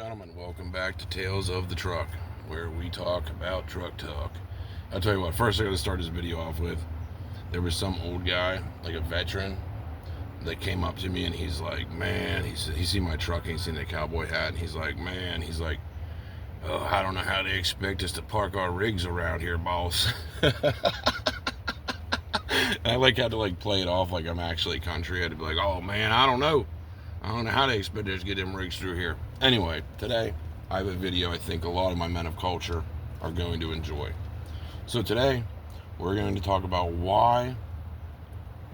gentlemen, welcome back to Tales of the Truck, where we talk about truck talk. I'll tell you what, first I gotta start this video off with, there was some old guy, like a veteran, that came up to me and he's like, man, he seen my truck and he seen the cowboy hat and he's like, man, oh, I don't know how they expect us to park our rigs around here, boss. I had to play it off like I'm actually country. I had to be like, oh man, I don't know how they expect us to get them rigs through here. Anyway, today I have a video I think a lot of my men of culture are going to enjoy. So today we're going to talk about why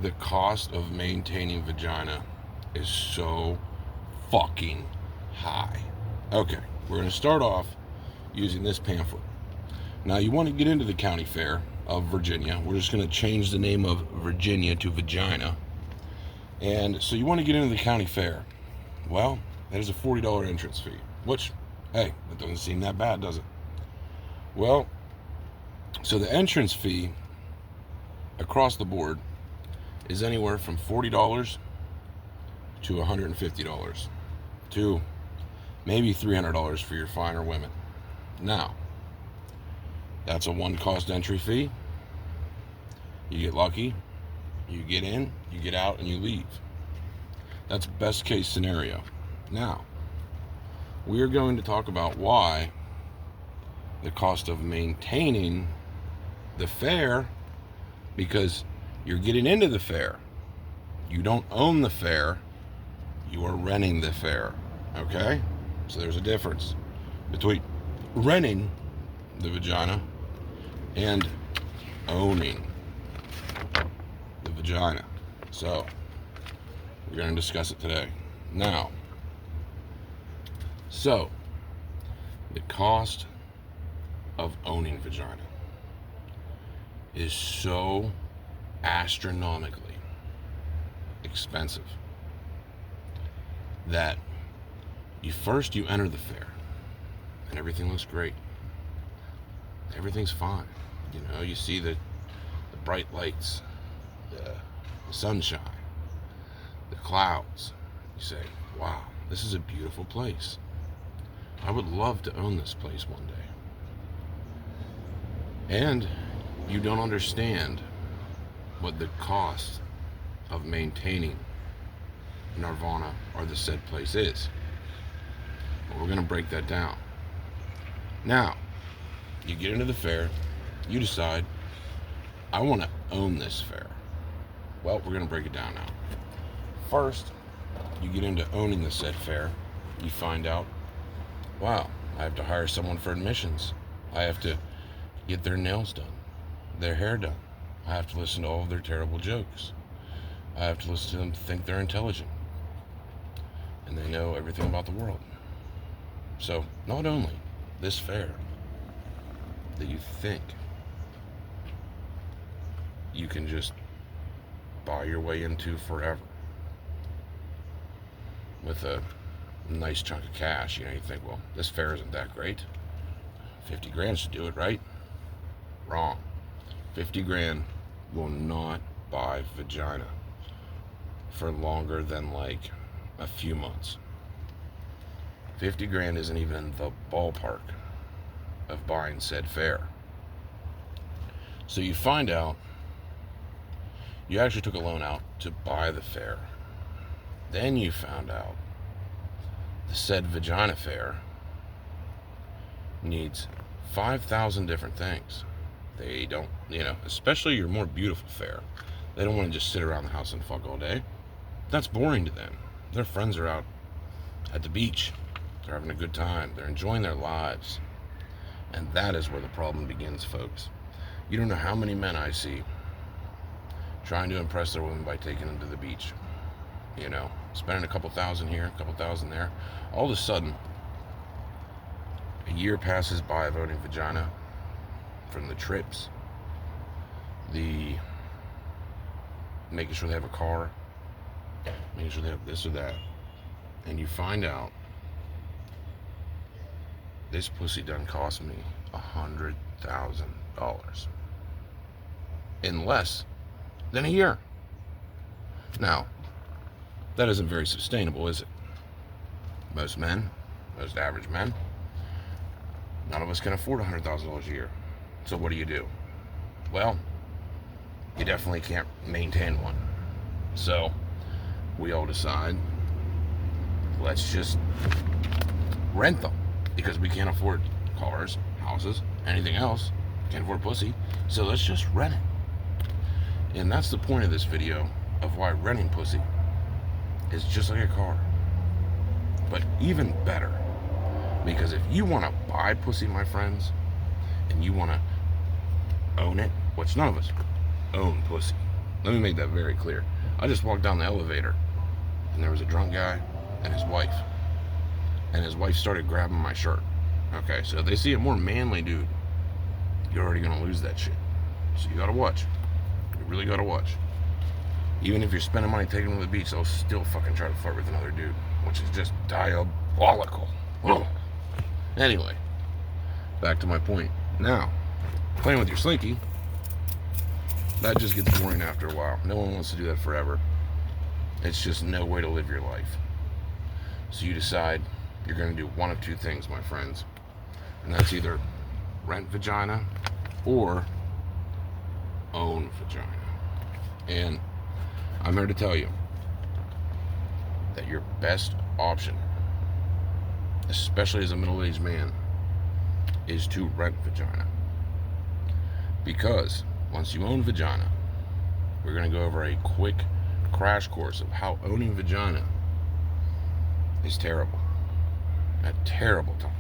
the cost of maintaining vagina is so fucking high. Okay, we're going to start off using this pamphlet. Now you want to get into the county fair of Virginia. We're just going to change the name of Virginia to vagina. And so you want to get into the county fair. Well, there's a $40 entrance fee, which, hey, that doesn't seem that bad, does it? Well, so the entrance fee across the board is anywhere from $40 to $150 to maybe $300 for your finer women. Now, that's a one-cost entry fee. You get lucky, you get in, you get out, and you leave. That's best case scenario. Now, we are going to talk about why the cost of maintaining the fair, because you're getting into the fair. You don't own the fair, you are renting the fair. Okay? So there's a difference between renting the vagina and owning the vagina. So we're going to discuss it today. Now, so the cost of owning vagina is so astronomically expensive that you enter the fair and everything looks great. Everything's fine. You know, you see the bright lights, the sunshine, the clouds. You say, wow, this is a beautiful place. I would love to own this place one day. And you don't understand what the cost of maintaining Nirvana or the said place is. But we're going to break that down. Now, you get into the fair, you decide, I want to own this fair. Well, we're going to break it down now. First, you get into owning the said fair, you find out, wow, I have to hire someone for admissions. I have to get their nails done, their hair done. I have to listen to all of their terrible jokes. I have to listen to them think they're intelligent and they know everything about the world. So, not only this fair that you think you can just buy your way into forever with a nice chunk of cash, you think, well, this fair isn't that great. 50 grand should do it, right? Wrong. 50 grand will not buy vagina for longer than a few months. 50 grand isn't even in the ballpark of buying said fair. So you find out you actually took a loan out to buy the fair. Then you found out the said vagina fair needs 5,000 different things. They don't, especially your more beautiful fair, they don't want to just sit around the house and fuck all day. That's boring to them. Their friends are out at the beach. They're having a good time. They're enjoying their lives. And that is where the problem begins, folks. You don't know how many men I see trying to impress their women by taking them to the beach. Spending a couple thousand here, a couple thousand there. All of a sudden, a year passes by of owning vagina, from the trips, the making sure they have a car, making sure they have this or that, and you find out this pussy done cost me $100,000 in less than a year. Now, that isn't very sustainable, is it? Most men, most average men. None of us can afford $100,000 a year. So what do? Well, you definitely can't maintain one. So we all decide, let's just rent them, because we can't afford cars, houses, anything else. Can't afford pussy. So let's just rent it. And that's the point of this video, of why renting pussy is just like a car. But even better, because if you want to buy pussy, my friends, and you want to own it, which none of us own pussy. Let me make that very clear. I just walked down the elevator, and there was a drunk guy and his wife. And his wife started grabbing my shirt. Okay, so if they see a more manly dude, you're already going to lose that shit. So you got to watch. You really got to watch. Even if you're spending money taking them to the beach, they'll still fucking try to flirt with another dude, which is just diabolical. Ugh. Anyway, back to my point. Now, playing with your slinky, that just gets boring after a while. No one wants to do that forever. It's just no way to live your life. So you decide you're going to do one of two things, my friends. And that's either rent vagina or own vagina. And I'm here to tell you that your best option, especially as a middle-aged man, is to rent vagina. Because once you own vagina, we're going to go over a quick crash course of how owning vagina is terrible. A terrible time.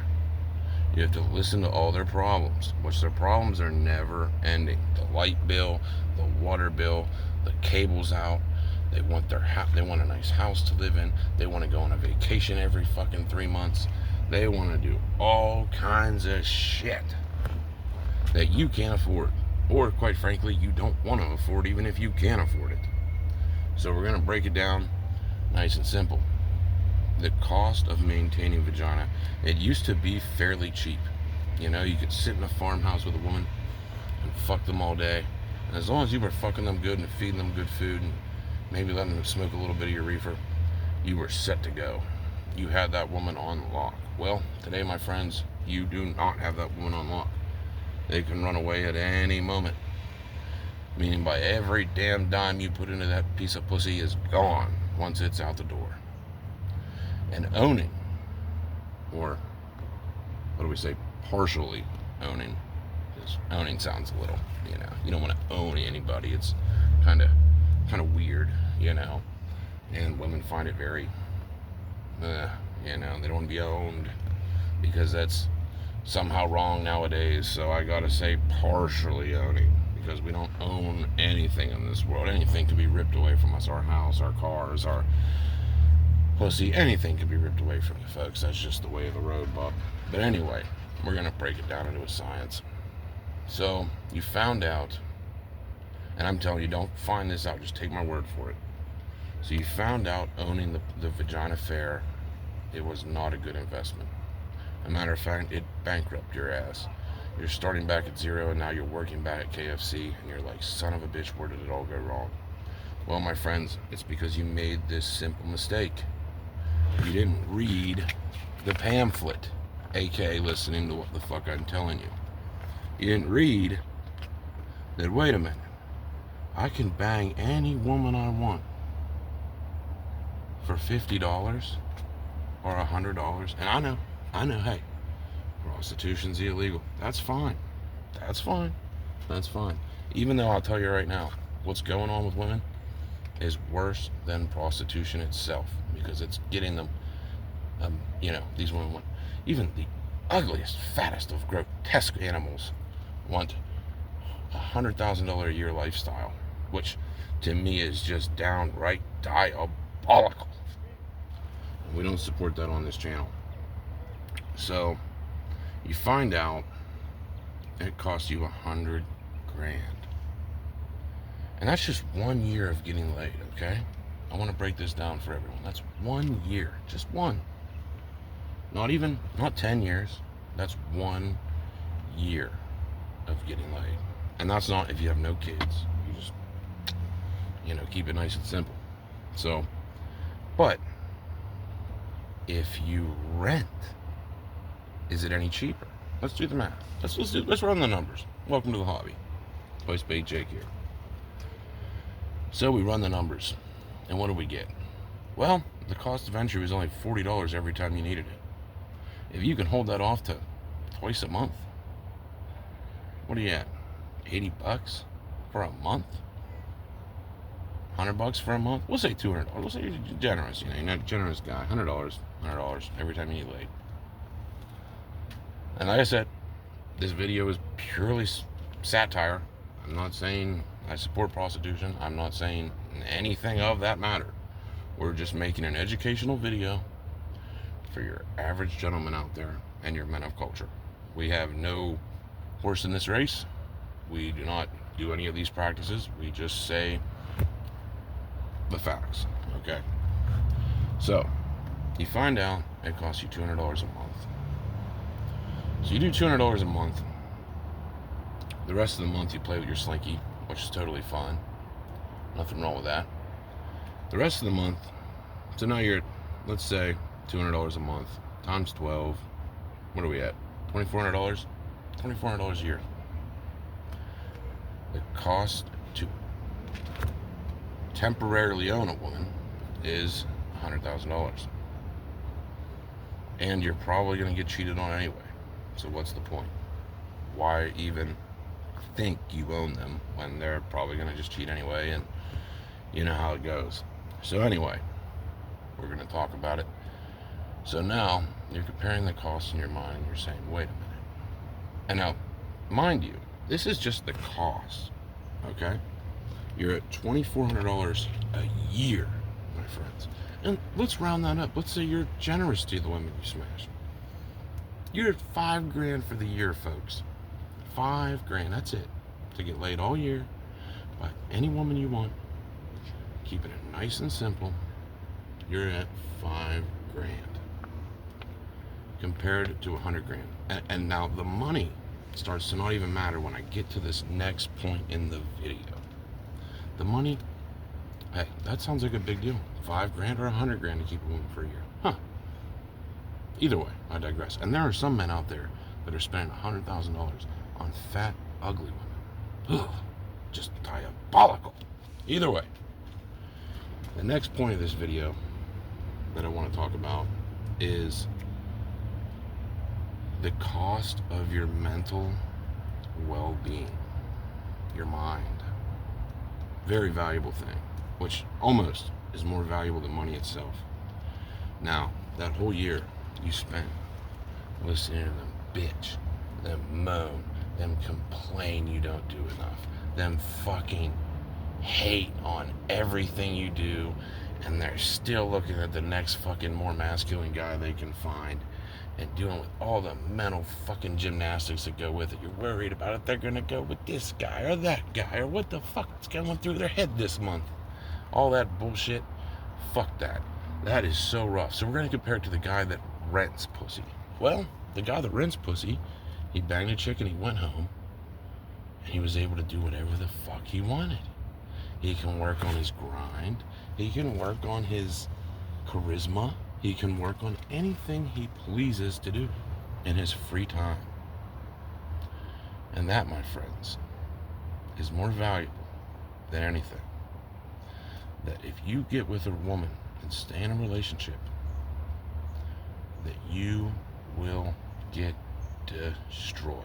You have to listen to all their problems, which their problems are never ending. The light bill, the water bill, the cables out. They want they want a nice house to live in. They want to go on a vacation every fucking 3 months. They want to do all kinds of shit that you can't afford. Or, quite frankly, you don't want to afford, even if you can afford it. So we're going to break it down nice and simple. The cost of maintaining vagina, it used to be fairly cheap. You know, you could sit in a farmhouse with a woman and fuck them all day. And as long as you were fucking them good and feeding them good food and maybe letting them smoke a little bit of your reefer, you were set to go. You had that woman on lock. Well, today, my friends, you do not have that woman on lock. They can run away at any moment. Meaning by every damn dime you put into that piece of pussy is gone once it's out the door. And owning, or what do we say, partially owning, because owning sounds a little, you don't want to own anybody. It's kind of weird, and women find it very, they don't want to be owned because that's somehow wrong nowadays. So I gotta say partially owning, because we don't own anything in this world. Anything can be ripped away from us. Our house, our cars, our pussy, anything can be ripped away from you, folks. That's just the way of the road, Bob. But anyway, we're gonna break it down into a science. So you found out, and I'm telling you, don't find this out, just take my word for it. So you found out owning the vagina fair, it was not a good investment. As a matter of fact, it bankrupted your ass. You're starting back at zero, and now you're working back at KFC, and you're like, son of a bitch, where did it all go wrong? Well, my friends, it's because you made this simple mistake. You didn't read the pamphlet, aka listening to what the fuck I'm telling you. You didn't read that, wait a minute, I can bang any woman I want for $50 or $100. And I know, hey, prostitution's illegal. That's fine. Even though I'll tell you right now, what's going on with women is worse than prostitution itself, because it's getting them, these women want, even the ugliest, fattest of grotesque animals want $100,000 a year lifestyle, which to me is just downright diabolical. We don't support that on this channel. So you find out it costs you $100,000. And that's just 1 year of getting laid, okay? I want to break this down for everyone. That's 1 year, just one. Not 10 years. That's 1 year of getting laid. And that's not if you have no kids. You just, keep it nice and simple. So, but if you rent Is it any cheaper? Let's do the math. Let's run the numbers. Welcome to the hobby. Postpaid Jake here. So we run the numbers, and what do we get? Well, the cost of entry was only $40 every time you needed it. If you can hold that off to twice a month, what are you at? $80 for a month? $100 for a month? We'll say $200. We'll say you're generous. You're not a generous guy. $100 every time you need late. And like I said, this video is purely satire. I'm not saying I support prostitution. I'm not saying anything of that matter. We're just making an educational video for your average gentleman out there and your men of culture. We have no horse in this race. We do not do any of these practices. We just say the facts, okay? So, you find out it costs you $200 a month. So you do $200 a month. The rest of the month you play with your slinky, which is totally fine. Nothing wrong with that. The rest of the month, so now you're at, let's say, $200 a month times 12. What are we at? $2,400? $2,400 a year. The cost to temporarily own a woman is $100,000. And you're probably going to get cheated on anyway. So what's the point? Why even think you own them when they're probably going to just cheat anyway, and you know how it goes. So anyway, we're going to talk about it. So now you're comparing the costs in your mind and you're saying, wait a minute. And now, mind you, this is just the cost, okay? You're at $2,400 a year, my friends. And let's round that up. Let's say you're generous to the women you smash. You're at $5,000 for the year, folks. $5,000, that's it. To get laid all year by any woman you want. Keeping it nice and simple. You're at $5,000. Compared to $100,000. And now the money starts to not even matter when I get to this next point in the video. The money, hey, that sounds like a big deal. $5,000 or $100,000 to keep a woman for a year. Huh. Either way, I digress. And there are some men out there that are spending $100,000 on fat, ugly women. Ugh, just diabolical. Either way, the next point of this video that I want to talk about is the cost of your mental well-being, your mind. Very valuable thing, which almost is more valuable than money itself. Now, that whole year you spent listening to them bitch, them moan, them complain you don't do enough, them fucking hate on everything you do, and they're still looking at the next fucking more masculine guy they can find and dealing with all the mental fucking gymnastics that go with it. You're worried about if they're gonna go with this guy or that guy or what the fuck's going through their head this month. All that bullshit, fuck that. That is so rough. So we're gonna compare it to the guy that rents pussy. Well, the guy that rents pussy, he banged a chick and he went home and he was able to do whatever the fuck he wanted. He can work on his grind. He can work on his charisma. He can work on anything he pleases to do in his free time. And that, my friends, is more valuable than anything. That if you get with a woman and stay in a relationship, that you will get destroyed.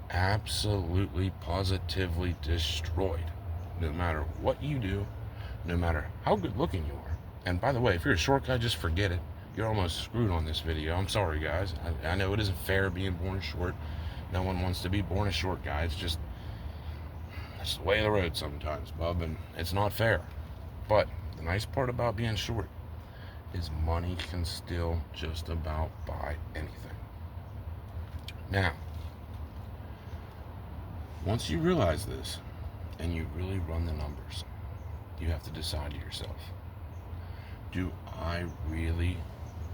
Absolutely, positively destroyed. No matter what you do, no matter how good looking you are. And by the way, if you're a short guy, just forget it. You're almost screwed on this video. I'm sorry, guys. I know it isn't fair being born short. No one wants to be born a short guy. It's just the way of the road sometimes, bub, and it's not fair. But the nice part about being short is money can still just about buy anything. Now, once you realize this and you really run the numbers, you have to decide to yourself, do I really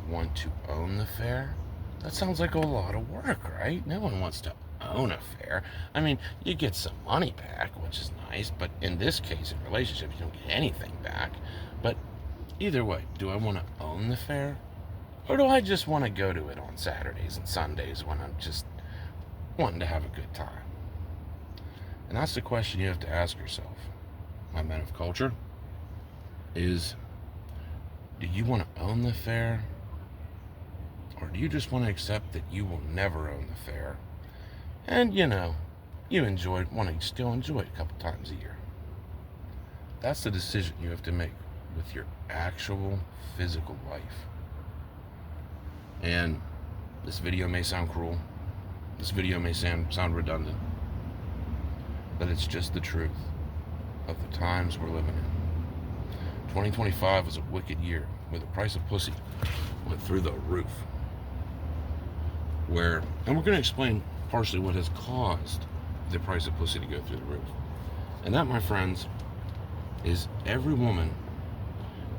want to own the fair? That sounds like a lot of work, right? No one wants to own a fair. I mean, you get some money back, which is nice, but in this case, in relationships, you don't get anything back. But either way, do I want to own the fair, Or do I just want to go to it on Saturdays and Sundays when I'm just wanting to have a good time? And that's the question you have to ask yourself, my men of culture, is do you want to own the fair? Or do you just want to accept that you will never own the fair? And, you want to still enjoy it a couple times a year. That's the decision you have to make with your actual physical life. And this video may sound cruel. This video may sound redundant. But it's just the truth of the times we're living in. 2025 was a wicked year where the price of pussy went through the roof. And we're going to explain partially what has caused the price of pussy to go through the roof. And that, my friends, is every woman,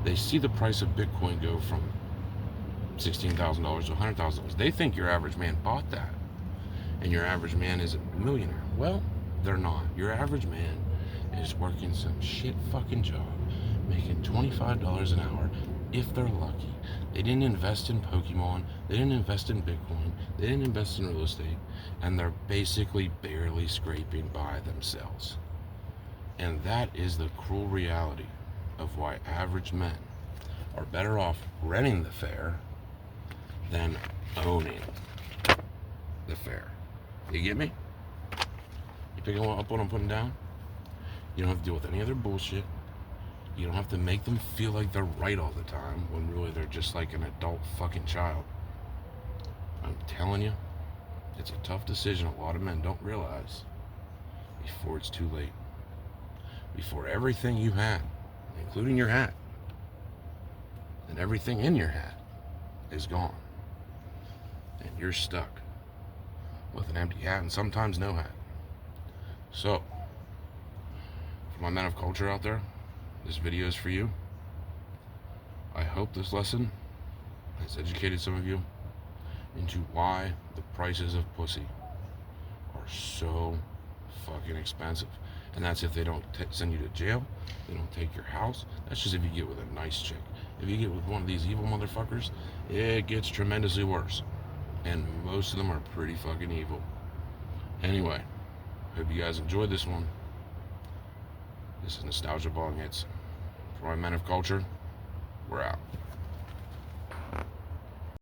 they see the price of Bitcoin go from $16,000 to $100,000. They think your average man bought that. And your average man is a millionaire. Well, they're not. Your average man is working some shit fucking job, making $25 an hour if they're lucky. They didn't invest in Pokemon. They didn't invest in Bitcoin. They didn't invest in real estate. And they're basically barely scraping by themselves. And that is the cruel reality of why average men are better off renting the fair than owning the fair. You get me? You picking up what I'm putting down? You don't have to deal with any other bullshit. You don't have to make them feel like they're right all the time when really they're just like an adult fucking child. I'm telling you, it's a tough decision a lot of men don't realize before it's too late. Before everything you had, including your hat, and everything in your hat is gone. And you're stuck with an empty hat and sometimes no hat. So, for my men of culture out there, this video is for you. I hope this lesson has educated some of you into why the prices of pussy are so fucking expensive. And that's if they don't send you to jail, they don't take your house. That's just if you get with a nice chick. If you get with one of these evil motherfuckers, it gets tremendously worse. And most of them are pretty fucking evil. Anyway, hope you guys enjoyed this one. This is Nostalgia Bong Hits. For my men of culture, we're out.